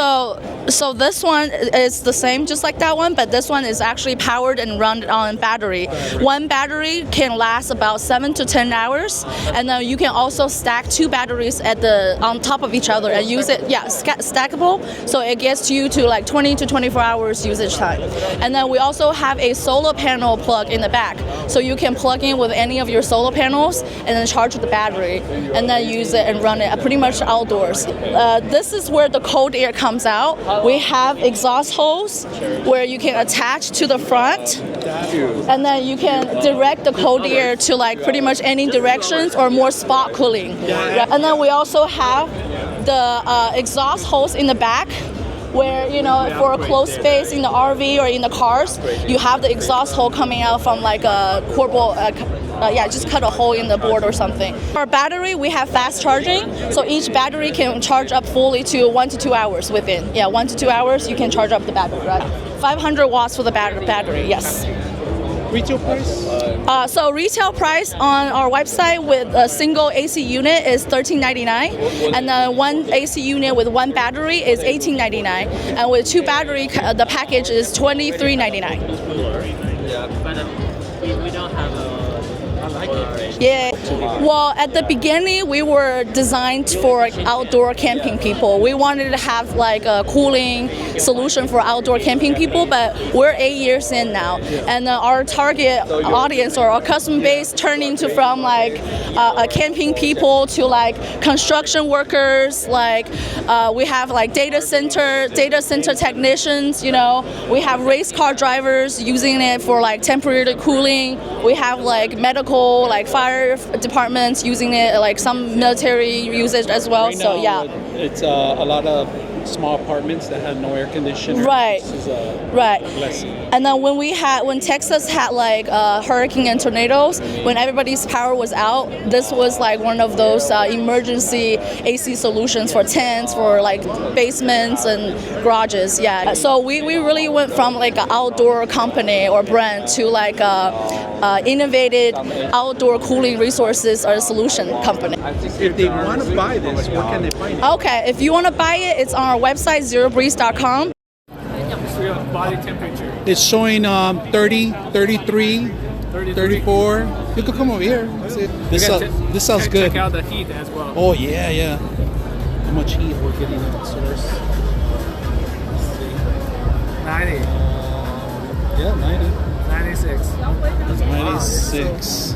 So this one is the same, just like that one, but this one is actually powered and run on battery. One battery can last about 7 to 10 hours, and then you can also stack two batteries on top of each other and use it. Yeah, stackable. So it gets you to like 20 to 24 hours usage time. And then we also have a solar panel plug in the back, so you can plug in with any of your solar panels and then charge the battery, and then use it and run it pretty much outdoors. This is where the cold air comes out. We have exhaust hose where you can attach to the front, and then you can direct the cold air to like pretty much any directions or more spot cooling. And then we also have the exhaust hose in the back, where for a closed space in the RV or in the cars, you have the exhaust hole coming out from like a corbel. Just cut a hole in the board or something. Our battery, we have fast charging, so each battery can charge up fully to 1 to 2 hours within. 1 to 2 hours you can charge up the battery, right? 500 watts for the battery, yes. Retail price? So retail price on our website with a single AC unit is $13.99, and then one AC unit with one battery is $18.99, and with two battery, the package is $23.99. We don't have a... Yeah. Well, at the beginning, we were designed for outdoor camping people. We wanted to have like a cooling solution for outdoor camping people, but we're 8 years in now, and our target audience or our customer base turned into from like camping people to like construction workers. Like we have like data center technicians. We have race car drivers using it for like temporary cooling. We have like medical, like fire departments using it, like some military usage as well. Right So now, yeah, it's a lot of small apartments that have no air conditioner. Right. This is a right. blessing. And then when Texas had like hurricane and tornadoes, when everybody's power was out, this was like one of those emergency AC solutions for tents, for like basements and garages. Yeah. So we really went from like an outdoor company or brand to like innovative outdoor cooling resources or solution company. If they want to buy this, where can they find it? Okay, if you want to buy it, it's on our website, zerobreeze.com. Body temperature. It's showing 30, 33, 34. You could come over here. This sounds good. Check out the heat as well. Oh, yeah. How much heat we're getting at the source? 90. Yeah, 90. 96. 96.